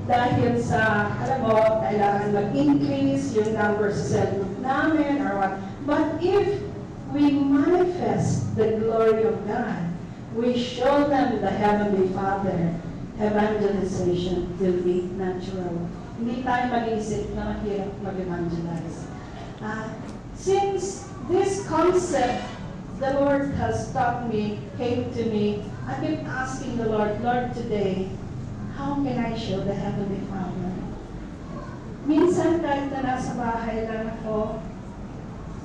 Dahil sa, alam mo, kailangan mag-increase yung number sa cell group namin or what. But if we manifest the glory of God, we show them the Heavenly Father, evangelization will be natural. Hindi tayo mag-isip na mahirap mag-evangelize. Since this concept the Lord has taught me, came to me, I keep asking the Lord, Lord, today, how can I show the Heavenly Father? Minsan kahit na nasa bahay lang ako,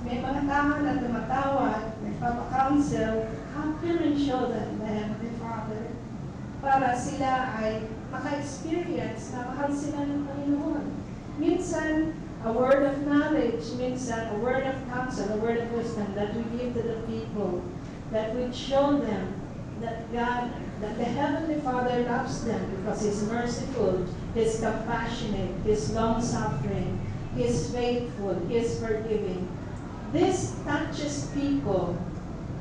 may mga tao na tumatawag, nagpapakounsel, how can I show them the Heavenly Father? Para sila ay maka-experience na mahal sila ng Panginoon. Minsan, a word of knowledge, minsan a word of counsel, a word of wisdom that we give to the people, that would show them that God, that the Heavenly Father loves them because He's merciful, He's compassionate, He's long-suffering, He's faithful, He's forgiving. This touches people.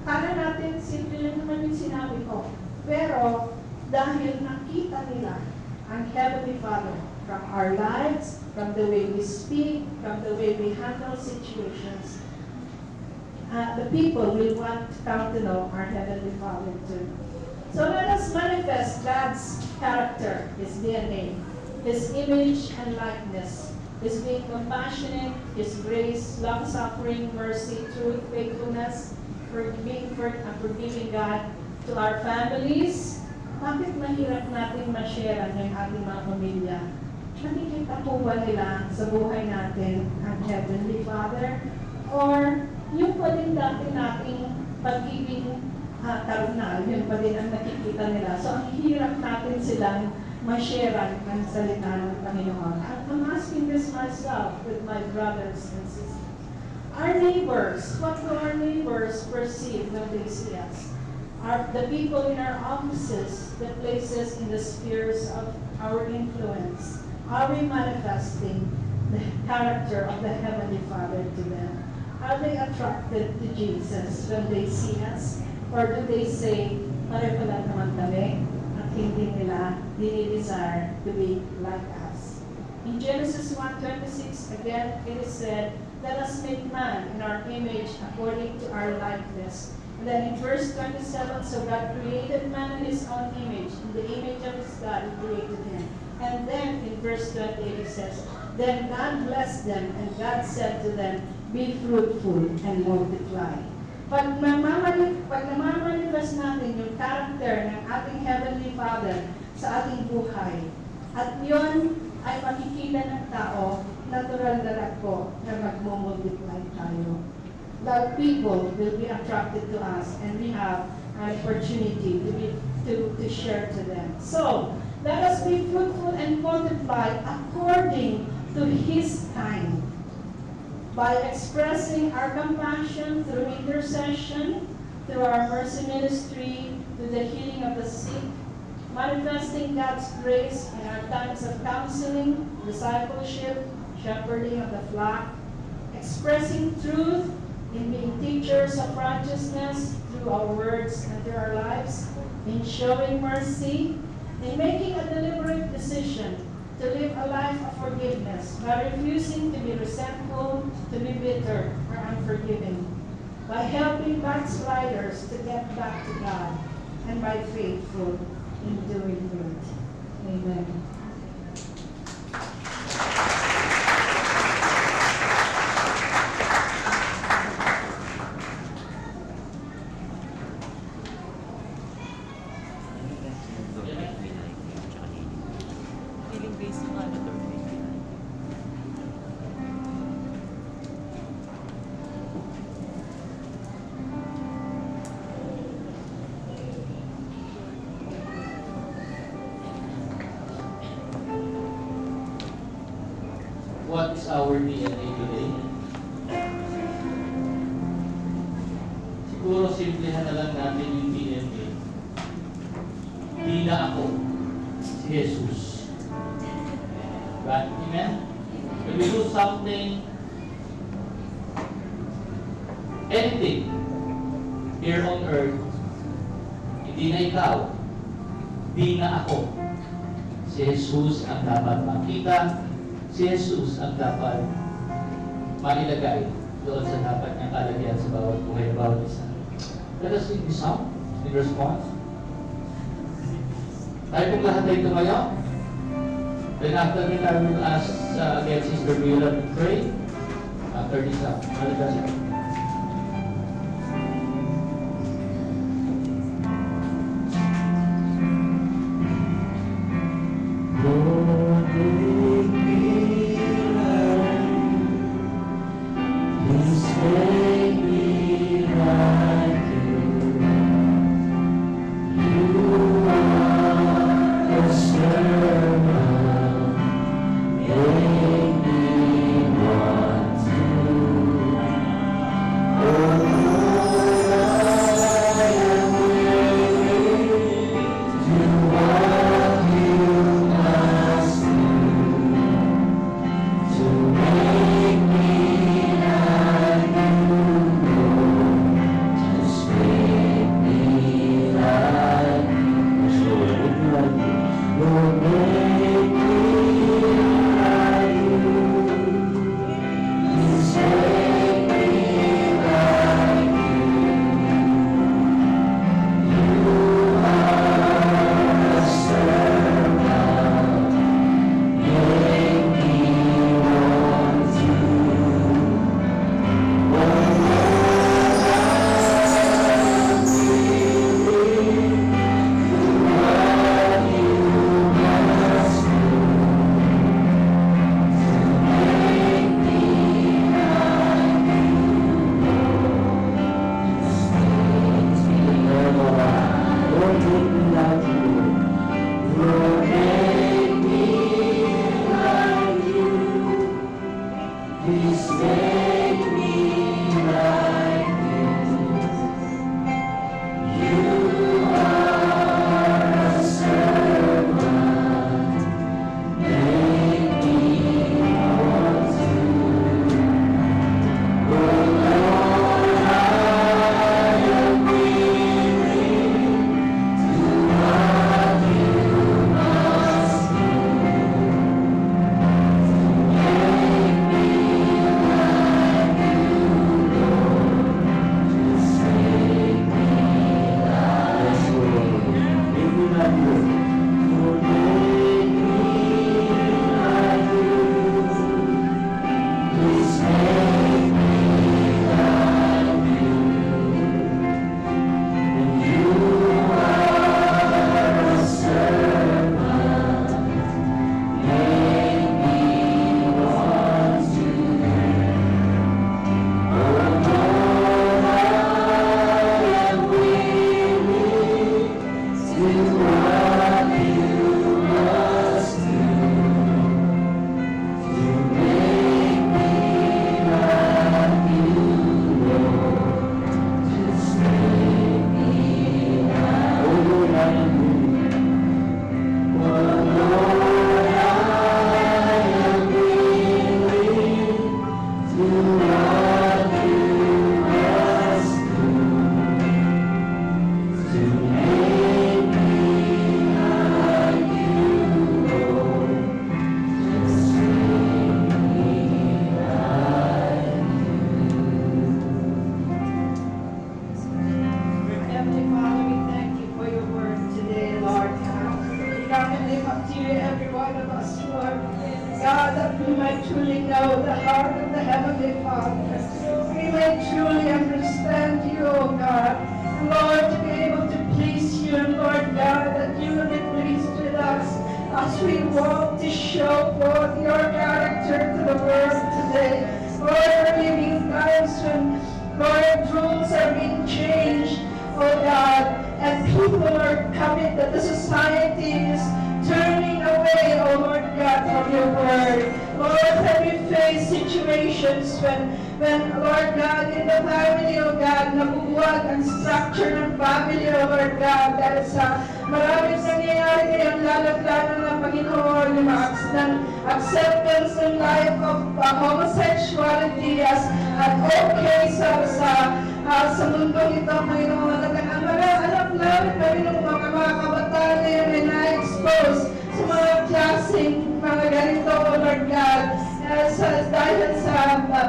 Kala natin, simple lang naman yung sinabi ko. Pero, dahil nakita nila ang Heavenly Father from our lives, from the way we speak, from the way we handle situations, the people will want to come to know our Heavenly Father too. So let us manifest God's character, His DNA, His image and likeness, His being compassionate, His grace, long-suffering, mercy, truth, faithfulness, forgiving God to our families. Bakit mahirap natin ma-share yung ating mga pamilya? Nakikita po ba nila sa buhay natin ang Heavenly Father? Or yung pa din dati nating pag-ibig karunal, yun pa din ang nakikita nila. So ang hirap natin silang ma-share ang salita ng Panginoon. I'm asking this myself with my brothers and sisters. Our neighbors, what do our neighbors perceive when they see us? Are the people in our offices, the places in the spheres of our influence, are we manifesting the character of the Heavenly Father to them? Are they attracted to Jesus when they see us? Or do they say, pareho lang naman kami, at hindi nila desire to be like us? In Genesis 1:26, again, it is said, let us make man in our image according to our likeness. And then in verse 27, so God created man in His own image. In the image of His God, He created him. And then in verse 28, it says, then God blessed them, and God said to them, be fruitful and multiply. Pag namamanifest natin yung character ng ating Heavenly Father sa ating buhay, at yun ay makikita ng tao, natural na lang po na mag-multiply tayo. The people will be attracted to us, and we have an opportunity to share to them. So, let us be fruitful and multiply according to His kind, by expressing our compassion through intercession, through our mercy ministry, through the healing of the sick, manifesting God's grace in our times of counseling, discipleship, shepherding of the flock, expressing truth in being teachers of righteousness through our words and through our lives, in showing mercy, in making a deliberate decision to live a life of forgiveness by refusing to be resentful, to be bitter or unforgiving, by helping backsliders to get back to God, and by faithful in doing good. Amen. What is our DNA today? Siguro simplihan na lang natin yung DNA. Di na ako, si Jesus. Right? Amen? When we do something, anything here on earth, hindi na ikaw, di na ako. Si Jesus ang dapat makita. Si Jesus ang dapat mailagay doon sa dapat niyang kalagyan sa bawat buhay, bawat isa. Let us sing this song in response. Tayo pong lahat ay tumayo. Then after that, I will ask again Sister Mila to pray. After this song.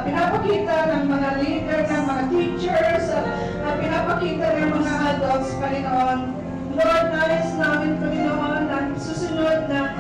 pinapakita ng mga leader, ng mga teachers, pinapakita ng mga adults, Panginoon. Lord, nais namin, Panginoon, na susunod na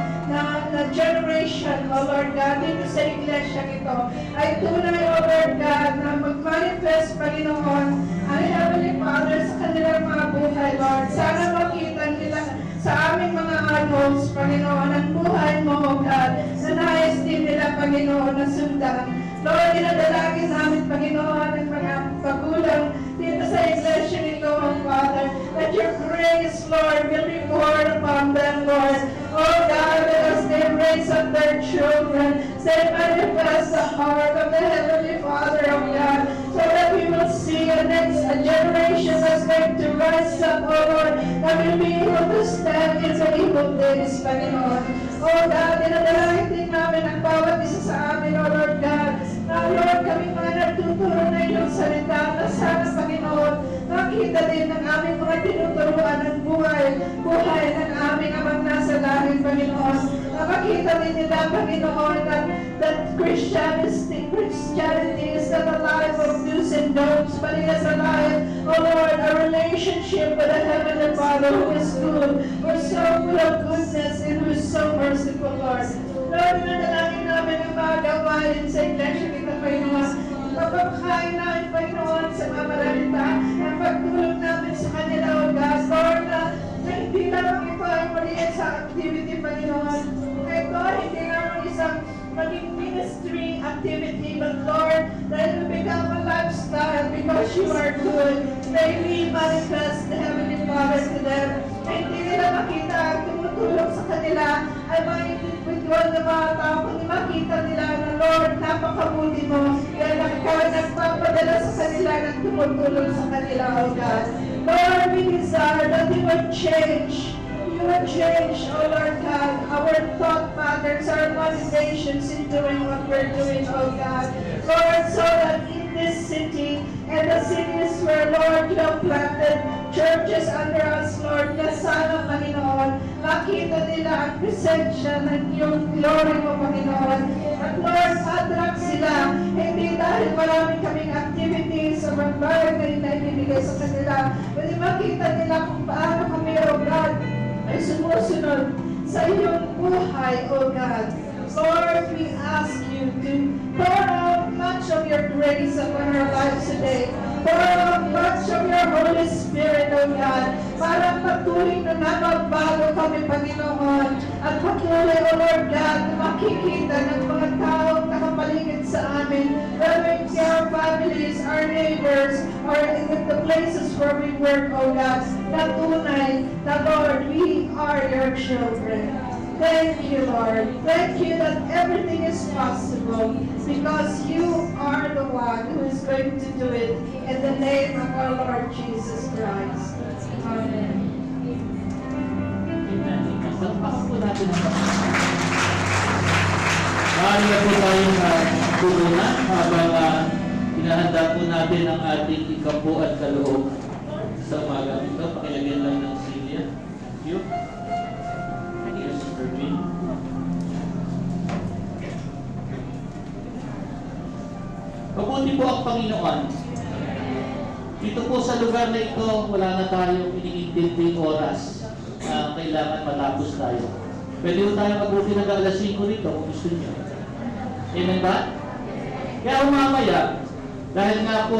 generation, O Lord God, dito sa iglesia ito, ay tunay, O Lord God, na mag-manifest, Panginoon, ang Heavenly Father sa kanilang mga buhay, Lord. Sana makita nila sa aming mga adults, Panginoon, ang buhay mo, O God, na nais din nila, Panginoon, na sundan. Lord, dinadalangin namin, Panginoon, ang mga pagulang dito sa iglesia nito, O Father, that your grace, Lord, will be poured upon them, Lord. Oh God, as they raise up their children, they manifest the heart of the Heavenly Father, of God, so that we will see a next generation that's going to rise up, oh Lord, that will be able to stand in the evil days, Panginoon. Oh God, dinadalangin din namin ang bawat isa sa amin, oh Lord God, na Lord, kami mga nagtuturo na iyong salita, na sana, Panginoon, nakita din ng aming mga tinuturuan ng buhay ng aming amang nasa langit, Panginoon. Na makita din nila, Panginoon, that Christianity is not a life of do's and don'ts, but it is a life, oh Lord, a relationship with the Heavenly Father who is good, who is so full of goodness, and who is so merciful, Lord. Lord, nanalangin namin ang mga gawain sa iglesia kita, Panginoon. Pagpapakain namin, Panginoon, sa mga malalita, ang pagtulong namin sa kanila, O God, Lord, na hindi lang ito ay maliit sa activity, Panginoon. Ito hindi lang isang maging ministry activity, but Lord, that it will become a lifestyle because you are good. May we manifest the Heavenly Father to them. Hindi nila makita ang tumutulong sa kanila ay mga individual na mga tao, kundi makita nila na Lord, napakabuti mo. Kaya ikaw ay nagpapadala sa kanila ng tumutulong sa kanila, O God. Lord, we desire that you would change. You would change, O Lord God, our thought patterns, our motivations in doing what we're doing, O God. Lord, so that in this city and the cities where, Lord, you have planted churches under us, Lord, na sana, Panginoon, makita nila ang presensya ng iyong glory mo, Panginoon. At Lord, attract sila, hindi dahil marami kaming activities sa bagay na ibibigay sa kanila, kundi makita nila kung paano kami, O God, ay sumusunod sa iyong buhay, O God. Lord, we ask you to pour out much of your grace upon our lives today. Pour out much of your Holy Spirit, O God, para patuloy na magbago kami, Panginoon. At patuloy, O Lord God, na makikita ng mga taong nakapaligid sa amin, whether it's our families, our neighbors, or in the places where we work, O God, na tunay, na Lord, we are your children. Thank you, Lord. Thank you that everything is possible because you are the one who is going to do it in the name of our Lord Jesus Christ. Amen. Amen. Pagpakas po natin ang Mahal na po tayong tulungan habang hinahanda po natin ang ating ikapo at kaloob sa umaga ito. Pakilagyan lang ng silya. Thank you. Yes, Irvin. Mabuti po ang Panginoon. Dito po sa lugar na ito, wala na tayong iniintinding oras na kailangan matapos tayo. Pwede po tayo mabuti ng alas 5 nito kung gusto niyo. Amen ba? Kaya mamaya, dahil nga po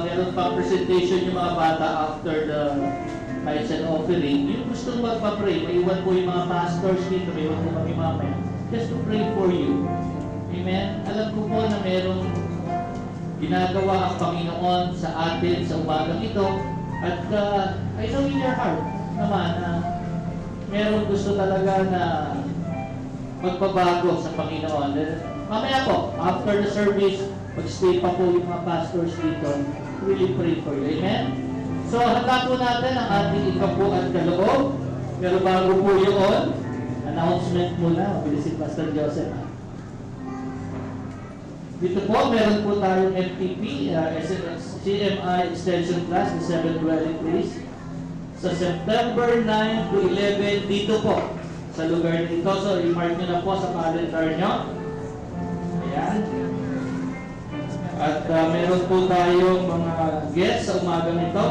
meron pang presentation yung mga bata after the tithes and offering, yung gusto magpa-pray, may iwan po yung mga pastors dito, may iwan po kami mamaya, just to pray for you. Amen? Alam ko po na merong ginagawa ang Panginoon sa atin sa umagang ito, at I know in your heart naman na meron gusto talaga na magpabago sa Panginoon. Mamaya po, after the service, mag-stay pa po yung mga pastors dito, really pray for you. Amen? So, handa po natin ang ating ikapo at kaloob. Pero bago po yun, announcement muna. Mabilis si Pastor Joseph. Dito po, meron po tayong FTP, CMI Extension Class, the 7th Dwelling Place. Sa September 9 to 11, dito po, sa lugar nito. So, i-mark nyo na po sa calendar nyo. Ayan. At meron po tayong mga guests sa umagang ito.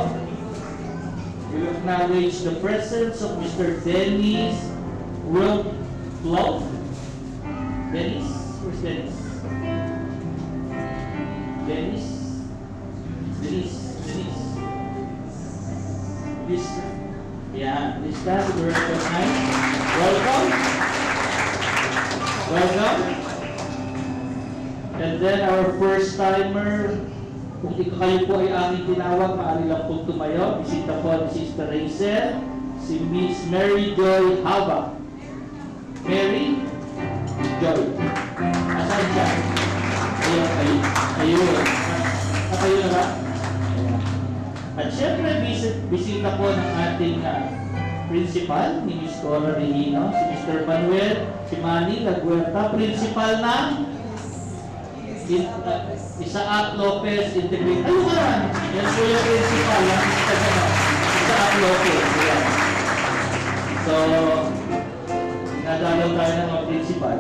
We acknowledge the presence of Mr. Dennis Worldflow. Dennis? Where's Dennis? Dennis? This, yeah, this time we recognize. Welcome. Welcome. And then our first timer, kung kayo po ay aming tinawag, maaari lang po tumayo. Bisita po ni Sister Rachel, si Miss Mary Joy Haba. Mary Joy. Asan siya? Ayun. At ayun na ba? Ayan. At syempre, bisita po ng ating principal, ni Miss Cora Regino, si Mr. Manuel, si Manny Laguerta, principal ng Isaac Lopez Integrated. Ayun ka lang! Yan po yung principal ng Isaac Lopez. Ayan. So, nadalaw tayo ng mga principal.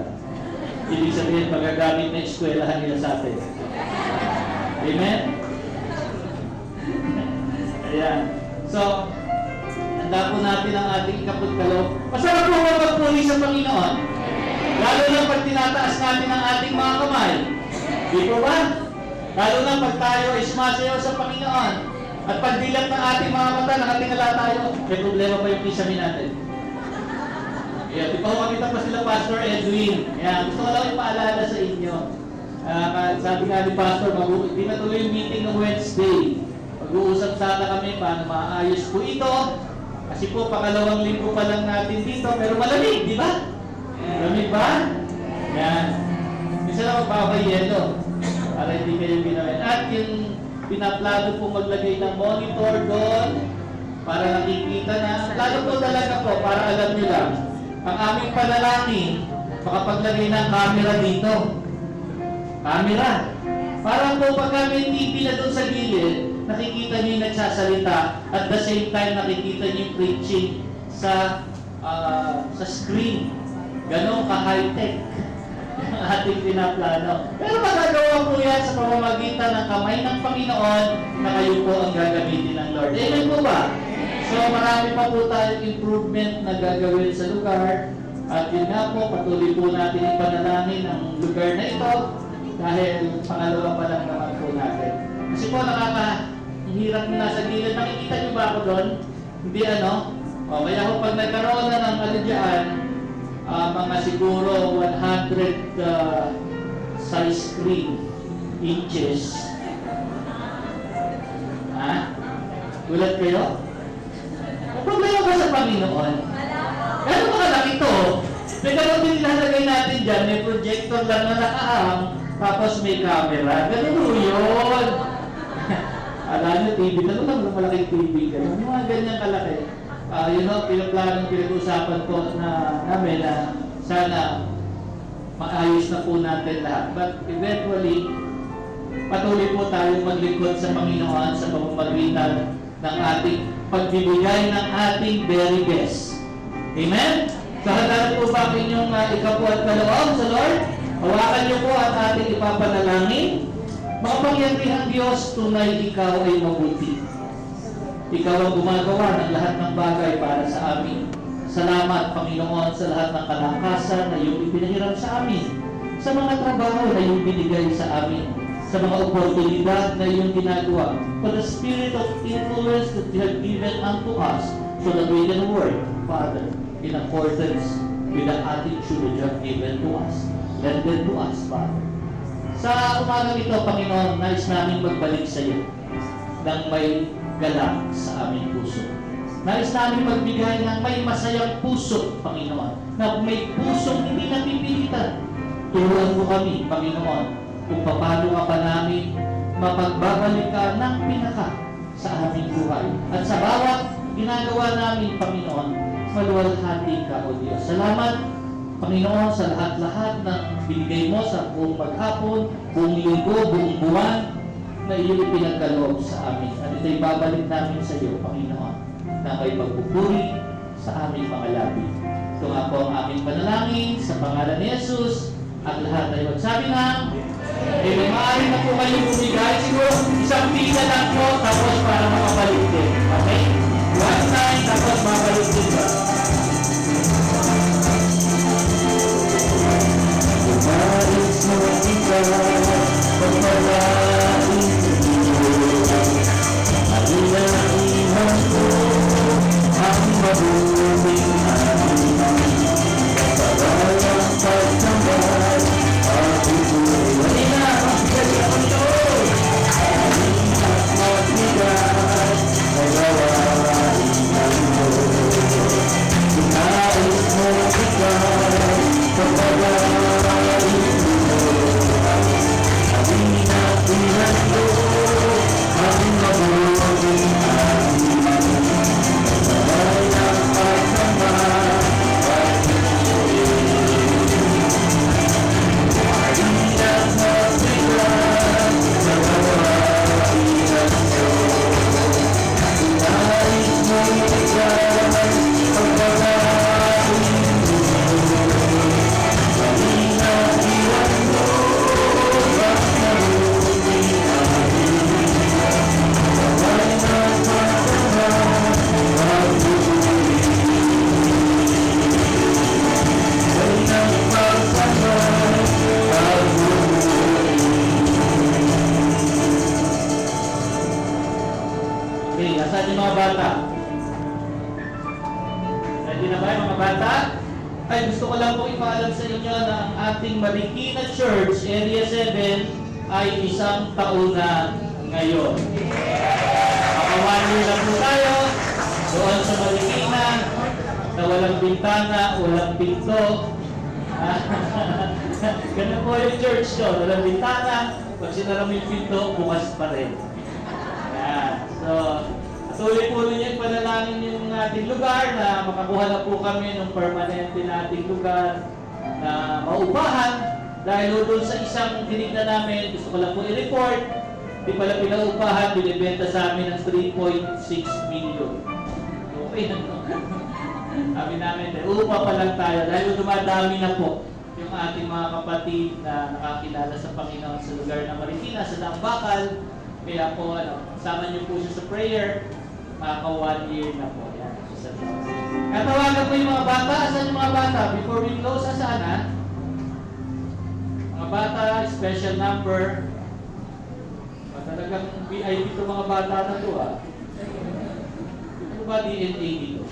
Ibig sabihin, magagamit na eskwelahan nila sa atin. Amen? Ayan. So, handa po natin ang ating kaput-kalaw. Masarap po ba magpuli sa Panginoon? Lalo na pag tinataas natin ang ating mga kamay. Di po ba? Lalo na pag tayo ay sumasayaw sa Panginoon. At pagdilat ng ating mga mata, nakatingala tayo, may problema pa yung kisame natin. Ayan, di pa makita pa sila Pastor Edwin. Ayan, gusto ko lang ipaalala sa inyo. Sabi nga ni Pastor, di na tuloy yung meeting ng Wednesday. Mag-uusap sana kami paano maayos po ito. Kasi po, pangalawang linggo pa lang natin dito, pero malamig, di ba? Malamig ba? Yan. Minsan lang magbabay yelo para hindi kayo ginawin. At yung pinaplado po maglagay ng monitor doon para nakikita na. Lalo po talaga po, para alam nyo lang, ang aming panalangin, makapaglagay ng camera dito. Camera. Para po pagka may TV na doon sa gilid, nakikita niyo yung nagsasalita at the same time nakikita niyo yung preaching sa screen. Ganon ka-high-tech ang ating pinaplano. Pero magagawa po yan sa pamamagitan ng kamay ng Panginoon na kayo po ang gagamitin ng Lord. Amen po ba? So marami pa po tayong improvement na gagawin sa lugar. At yun nga po, patuloy po natin ipanalangin ang lugar na ito dahil pangalawa pa lang naman po natin. Kasi po nakakahirap na nasa gilid. Nakikita niyo ba ako doon? Hindi ano? O, kaya po pag nagkaroon na ng ano dyan, mga siguro 100 size screen inches. Ha? Gulat kayo? May problema ba sa Panginoon? Gano'n ba kalaki ito? May gano'n din ilalagay natin dyan, may projector lang na nakahang, tapos may camera. Gano'n po yun. Alam nyo, TV, gano'n lang malaking TV. Gano'n, mga ganyan kalaki. Yun know, pinaplanong pinag-usapan po namin na sana maayos na po natin lahat. But eventually, patuloy po tayo maglingkod sa Panginoon sa pamamagitan ng ating pagbibigay ng ating very best. Amen? So, handa po ba ang inyong ikapo at kaloob sa Lord? Hawakan niyo po at ating ipapanalangin. Makapangyarihang Diyos, tunay ikaw ay mabuti. Ikaw ang gumagawa ng lahat ng bagay para sa amin. Salamat, Panginoon, sa lahat ng kalakasan na iyong ipinahiram sa amin, sa mga trabaho na iyong binigay sa amin, sa mga oportunidad na iyong ginagawa, for the spirit of influence that you have given unto us, so that we can work, Father, in accordance with the attitude that you have given to us. Lend it to us, Father. Sa umagang ito, Panginoon, nais namin magbalik sa iyo ng may galak sa aming puso. Nais namin magbigay ng may masayang puso, Panginoon, na may pusong hindi napipilitan. Turuan mo kami, Panginoon, kung paano ka pa namin mapagbabalik ka ng pinaka sa aming buhay. At sa bawat ginagawa namin, Panginoon, maluwalhati ka, O Diyos. Salamat, Panginoon, sa lahat-lahat na binigay mo sa buong maghapon, buong linggo, buong buwan, na iyong ipinagkaloob sa amin. At ito'y babalik namin sa iyo, Panginoon, na may pagpupuri sa aming mga labi. Ito nga po ang aming panalangin sa pangalan ni Jesus at lahat ay magsabi ng Eh, maaari na po kayo bumigay. Siguro isang pila lang po, tapos para makabalik din. Okay? One time, tapos mabalik din ba? Umalis mo kita, pagpalain alinahihan ko ang mabuting kapalayang pagkamay at ito'y walina magkali ako ito at magbigat nagawain ng Diyos inais mo kita kapalain alinahihan ko ang mabuting kapalayang pagkamay at Okay, asan yung mga bata? Ready na ba yung mga bata? Ay, gusto ko lang po ipaalam sa inyo na ang ating Marikina Church, Area 7, ay isang taon na ngayon. Makawan na po tayo doon sa Marikina na walang bintana, walang pinto. Ganun po yung church ko, walang bintana. Pag sinara mo yung pinto, bukas pa rin. So, tuloy po rin yung panalangin yung ating lugar na makakuha na po kami ng permanente nating lugar na maupahan dahil doon sa isang tinignan namin, gusto ko lang po i-report, di pala pinaupahan, binibenta sa amin ng 3.6 million. Okay na po. Sabi namin, upa pa lang tayo dahil dumadami na po yung ating mga kapatid na nakakilala sa Panginoon sa lugar ng Marikina, sa Dambakal. Kaya po, sama niyo po siya sa prayer, maka 1 year na po. Yan, sa Diyos. Katawagan po yung mga bata. Asan yung mga bata? Before we close, asaan ha? Mga bata, special number. Talagang VIP ito mga bata na to ha. Ito ba DNA dito?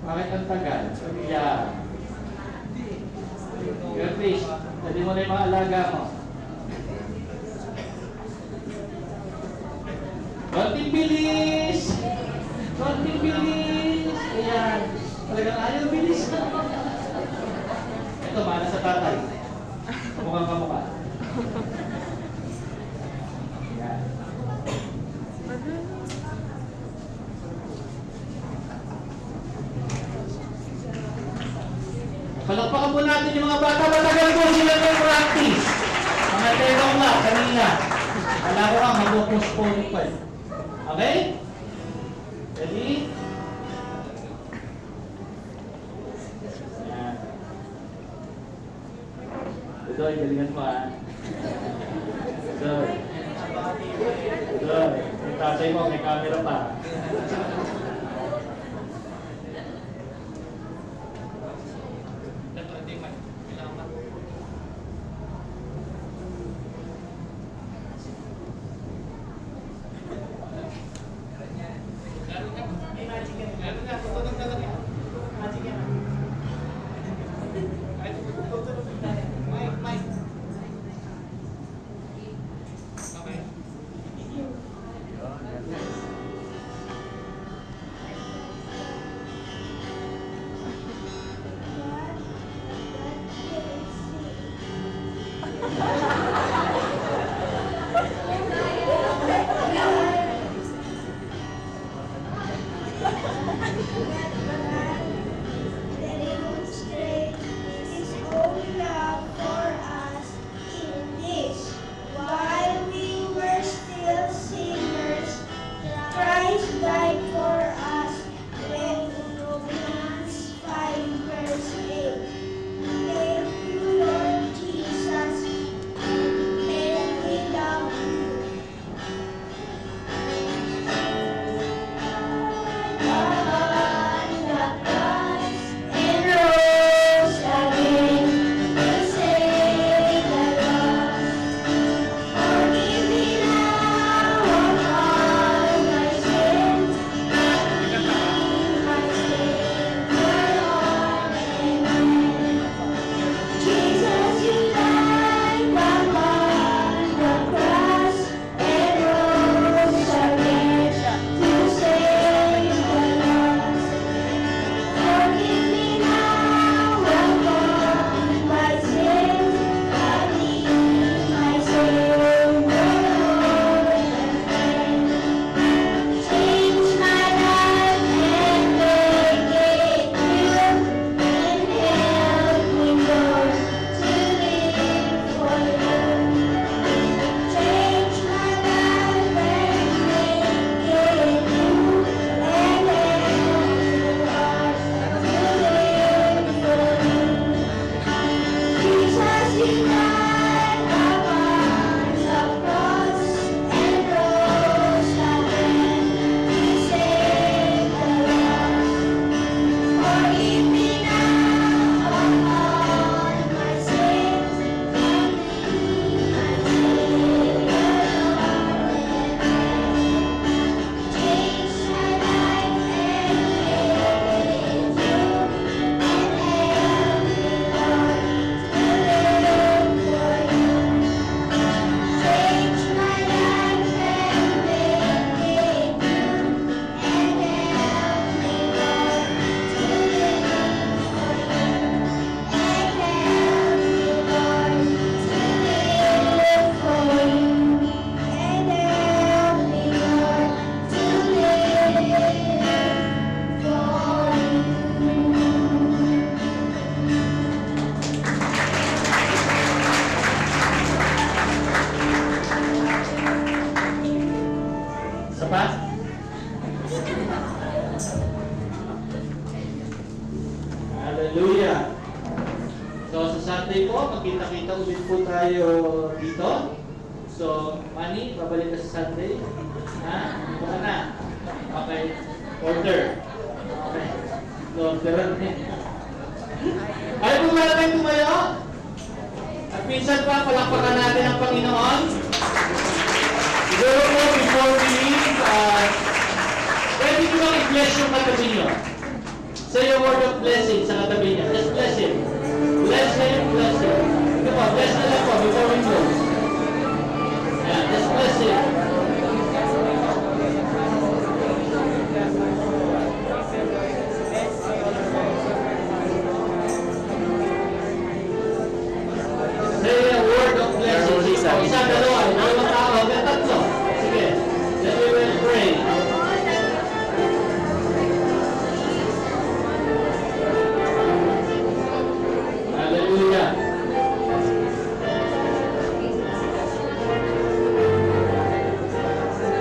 Bakit ang tagal? Yeah. Your face. Dali mo na yung mga alaga mo. Konting bilis! Konting bilis! Ayan. Talagang ayaw bilis. Ito, mana sa tatay. Kamukhang kamukha. Ayan. Palakpakan po natin yung mga bata. Matagal po sila ng practice. Mga tenong na, kanina. Alam ko nga, mag-postpone pa. Okay? Ready? Ayan. Tudoy, galingan mo ha. Tudoy. Tudoy. Yung tatay mo, may camera pa. Died for us, Romans 5 verse 8. Sunday po, magkita-kita ulit po tayo dito. So, Manny, babalik ka sa Sunday. Ha? Dito ka na. Okay. Order. Okay. So, orderan din. Ayaw po ba natin tumayo? At minsan pa, palakpakan natin ang Panginoon. Siguro po, before we leave, pwede ko lang i-bless yung katabi nyo. Say a word of blessing sa katabi niya. Just bless him. Bless him, bless him. Come on, bless na lang po before we close. Yeah, just bless him. Say a word of blessing. Isa, dalawa, dalawang tao, tatlo. Sige. Let me will pray. Hallelujah.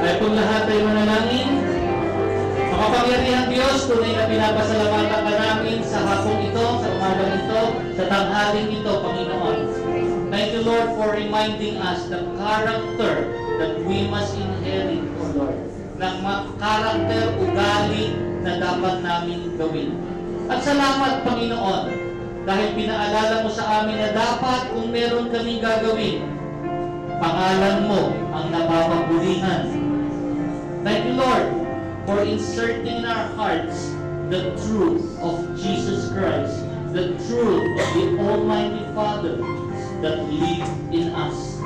Ay kung lahat ay manalangin, makapangyarihang Diyos, tunay na pinapasalamatan ka namin sa hapong ito, sa umagang ito, sa tanghaling ito, Panginoon. Thank you, Lord, for reminding us the character that we must inherit, O Lord. Ng character, ugali na dapat namin gawin. At salamat, Panginoon, dahil pinaalala mo sa amin na dapat kung meron kaming gagawin, pangalan mo ang napapabulihan. Thank you, Lord, for inserting in our hearts the truth of Jesus Christ, the truth of the Almighty Father that live in us.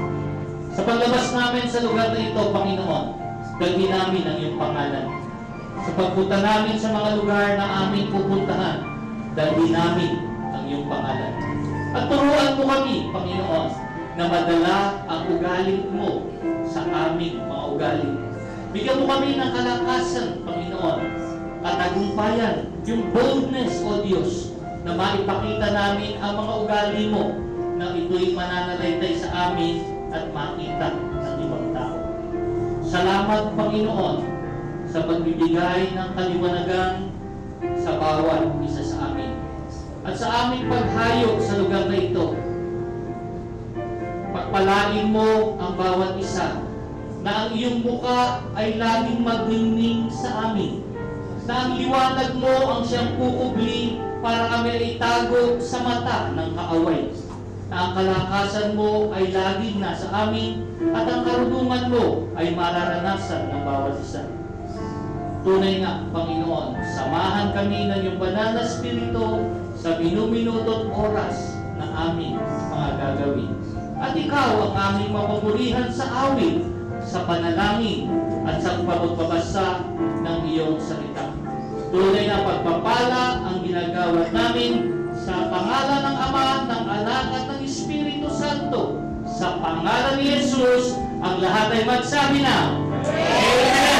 Sa paglabas namin sa lugar na ito, Panginoon, dalhin namin ang iyong pangalan. Sa pagpunta namin sa mga lugar na aming pupuntahan, dalhin namin ang iyong pangalan. At turuan mo kami, Panginoon, na madala ang ugali mo sa aming mga ugali. Bigyan mo kami ng kalakasan, Panginoon, katagumpayan, yung boldness, O Diyos, na maipakita namin ang mga ugali mo na ito'y mananalaytay sa amin at makita ng ibang tao. Salamat, Panginoon, sa pagbibigay ng kaliwanagan sa bawat isa sa amin. At sa aming paghayo sa lugar na ito, pagpalain mo ang bawat isa na ang iyong muka ay laging magningning sa amin, na ang liwanag mo ang siyang kukubli para kami ay itago sa mata ng kaaway, na ang kalakasan mo ay laging nasa amin at ang karunungan mo ay mararanasan ng bawat isa. Tunay nga, Panginoon, samahan kami ng iyong banal na Espiritu sa minuminuto at oras na aming mga gagawin. At ikaw ang aming mapapulihan sa awit, sa panalangin at sa pagbabasa ng iyong salita. Tunay na pagpapala ang ginagawa namin sa pangalan ng Ama, ng Anak at ng Espiritu Santo. Sa pangalan ni Jesus, ang lahat ay magsabi na, Amen!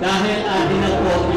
Dahil atin na po